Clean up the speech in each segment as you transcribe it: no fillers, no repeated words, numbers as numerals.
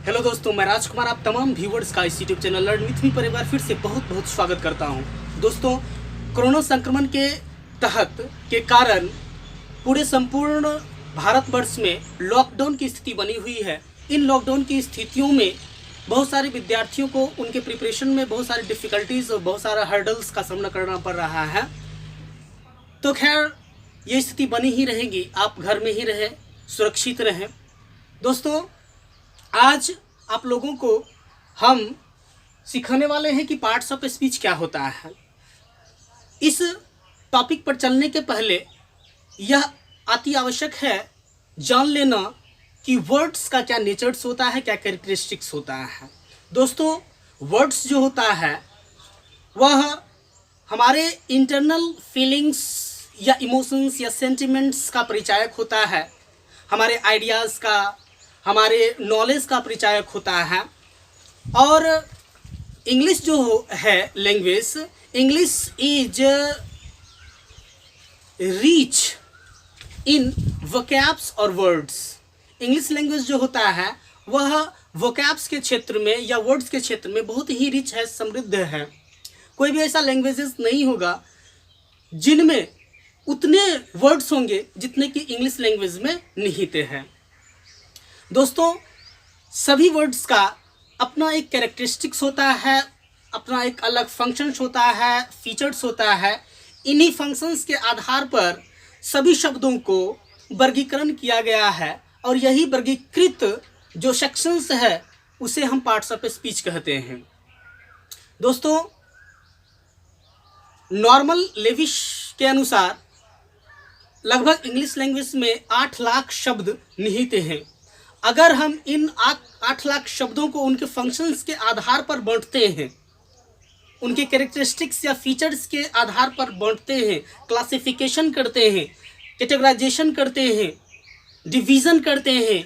Hello दोस्तों, मैं राजकुमार आप तमाम व्यूवर्स का इस YouTube channel learn with me पर एक बार फिर से बहुत बहुत स्वागत करता हूं। दोस्तों, कोरोना संक्रमण के तहत के कारण पूरे संपूर्ण भारतवर्ष में लॉकडाउन की स्थिति बनी हुई है। इन लॉकडाउन की स्थितियों में बहुत सारे विद्यार्थियों को उनके प्रिपरेशन में बहुत सारी डिफ़िकल्टीज़ और बहुत सारा हर्डल्स का सामना करना पड़ रहा है। तो खैर, ये स्थिति बनी ही रहेगी। आप घर में ही रहें, सुरक्षित रहें। दोस्तों, आज आप लोगों को हम सिखाने वाले हैं कि पार्ट्स ऑफ स्पीच क्या होता है। इस टॉपिक पर चलने के पहले यह अति आवश्यक है जान लेना कि वर्ड्स का क्या नेचर्स होता है, क्या कैरेक्टरिस्टिक्स होता है। दोस्तों, वर्ड्स जो होता है वह हमारे इंटरनल फीलिंग्स या इमोशंस या सेंटिमेंट्स का परिचायक होता है, हमारे आइडियाज़ का, हमारे नॉलेज का परिचायक होता है। और इंग्लिश जो है language, English is rich in vocabs और वर्ड्स। इंग्लिश लैंग्वेज जो होता है वह वोकैब्स के क्षेत्र में या वर्ड्स के क्षेत्र में बहुत ही रिच है, समृद्ध है। कोई भी ऐसा लैंग्वेजेस नहीं होगा जिनमें उतने वर्ड्स होंगे जितने कि इंग्लिश लैंग्वेज में निहित हैं। दोस्तों, सभी वर्ड्स का अपना एक कैरेक्टरिस्टिक्स होता है, अपना एक अलग फंक्शंस होता है, फीचर्स होता है। इन्हीं फंक्शंस के आधार पर सभी शब्दों को वर्गीकरण किया गया है और यही वर्गीकृत जो सेक्शंस है उसे हम पार्ट्स ऑफ स्पीच कहते हैं। दोस्तों, नॉर्मल लेविश के अनुसार लगभग इंग्लिश लैंग्वेज में 8 लाख शब्द निहित हैं। अगर हम इन 8 लाख शब्दों को उनके फंक्शंस के आधार पर बांटते हैं, उनके कैरेक्टरिस्टिक्स या फीचर्स के आधार पर बांटते हैं, क्लासिफिकेशन करते हैं, कैटेगराइजेशन करते हैं, डिवीज़न करते हैं,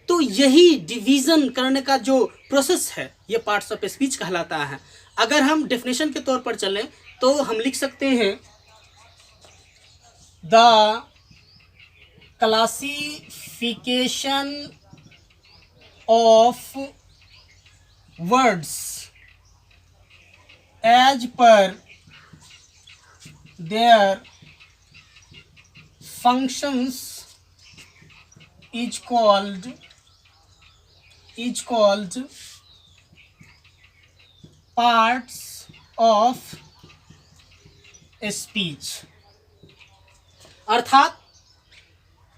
तो यही डिवीज़न करने का जो प्रोसेस है ये पार्ट्स ऑफ स्पीच कहलाता है। अगर हम डेफिनेशन के तौर पर चलें तो हम लिख सकते हैं the classification of words as per their functions is called parts of speech। अर्थात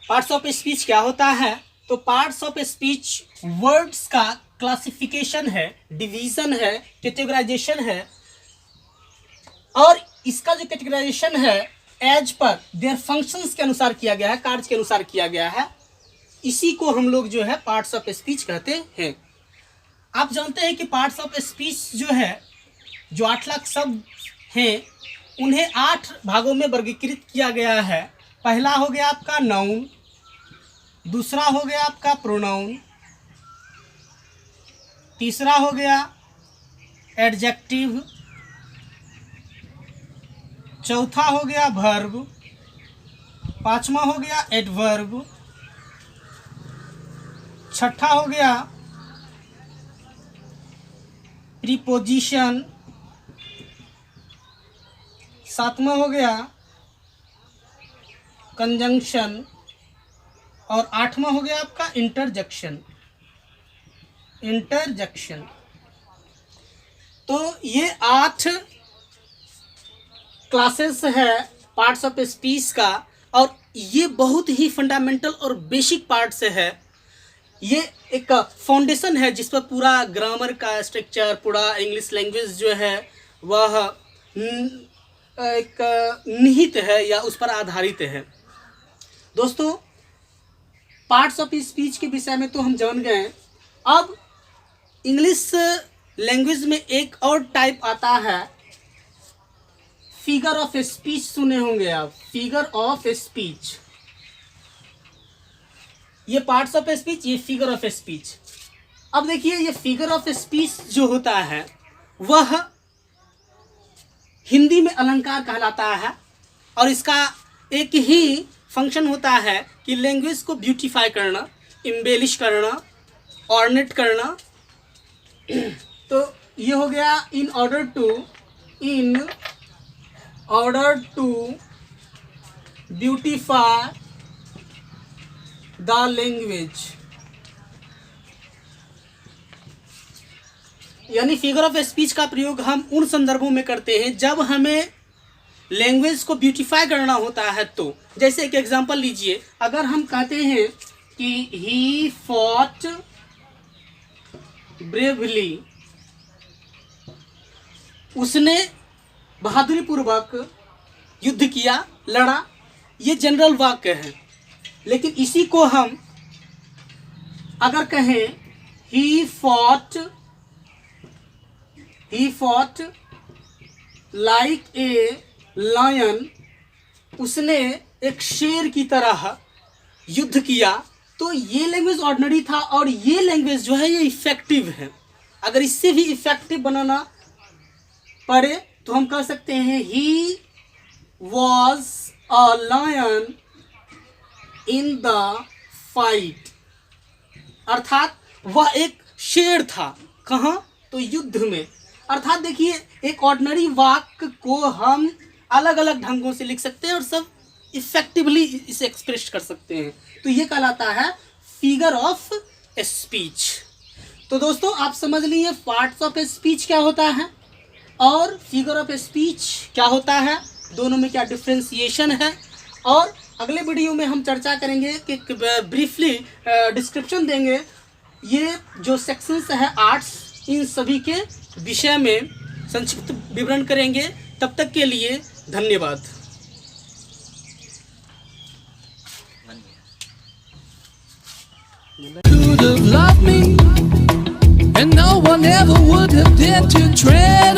पार्ट्स ऑफ स्पीच क्या होता है? तो पार्ट्स ऑफ स्पीच वर्ड्स का क्लासिफिकेशन है, डिवीज़न है, कैटेगराइजेशन है। और इसका जो कैटेगराइजेशन है एज पर देयर फंक्शंस के अनुसार किया गया है, कार्य के अनुसार किया गया है। इसी को हम लोग जो है पार्ट्स ऑफ स्पीच कहते हैं। आप जानते हैं कि पार्ट्स ऑफ स्पीच जो है, जो 8 लाख शब्द हैं, उन्हें 8 भागों में वर्गीकृत किया गया है। पहला हो गया आपका नाउन, दूसरा हो गया आपका प्रोनाउन, तीसरा हो गया एडजेक्टिव, चौथा हो गया वर्ब, पांचवा हो गया एडवर्ब, छठा हो गया प्रीपोजिशन, सातवां हो गया कंजंक्शन और 8वां हो गया आपका इंटरजेक्शन। तो ये 8 क्लासेस है पार्ट्स ऑफ स्पीच का और ये बहुत ही फंडामेंटल और बेसिक पार्ट्स है। ये एक फाउंडेशन है जिस पर पूरा ग्रामर का स्ट्रक्चर, पूरा इंग्लिश लैंग्वेज जो है वह एक निहित है या उस पर आधारित है। दोस्तों, पार्ट्स ऑफ स्पीच के विषय में तो हम जान गए। अब इंग्लिश लैंग्वेज में एक और टाइप आता है फिगर ऑफ स्पीच। सुने होंगे आप, फिगर ऑफ स्पीच। ये पार्ट्स ऑफ स्पीच, ये फिगर ऑफ स्पीच। अब देखिए, ये फिगर ऑफ स्पीच जो होता है वह हिंदी में अलंकार कहलाता है और इसका एक ही फंक्शन होता है कि लैंग्वेज को ब्यूटीफाई करना, इम्बेलिश करना, ऑर्डिनेट करना। तो ये हो गया in order to beautify the language, यानी फिगर ऑफ स्पीच का प्रयोग हम उन संदर्भों में करते हैं जब हमें लैंग्वेज को ब्यूटीफाई करना होता है। तो जैसे एक एग्जांपल लीजिए, अगर हम कहते हैं कि ही फॉट ब्रेवली, उसने बहादुरी पूर्वक युद्ध किया, लड़ा, ये जनरल वाक्य है। लेकिन इसी को हम अगर कहें he fought like a lion, उसने एक शेर की तरह युद्ध किया, तो ये लैंग्वेज ऑर्डिनरी था और ये लैंग्वेज जो है ये इफेक्टिव है। अगर इससे भी इफेक्टिव बनाना पड़े तो हम कह सकते हैं he was a lion in the fight, अर्थात वह एक शेर था। कहाँ? तो युद्ध में। अर्थात देखिए, एक ऑर्डिनरी वाक्य को हम अलग अलग ढंगों से लिख सकते हैं और सब इफेक्टिवली इसे एक्सप्रेस कर सकते हैं। तो ये कहलाता है फिगर ऑफ स्पीच। तो दोस्तों आप समझ लीजिए पार्ट्स ऑफ स्पीच क्या होता है और फिगर ऑफ स्पीच क्या होता है, दोनों में क्या डिफ्रेंसिएशन है। और अगले वीडियो में हम चर्चा करेंगे कि ब्रीफली डिस्क्रिप्शन देंगे ये जो सेक्शंस है आर्ट्स, इन सभी के विषय में संक्षिप्त विवरण करेंगे। तब तक के लिए धन्यवाद। Could have loved me, and no one ever would have dared to tread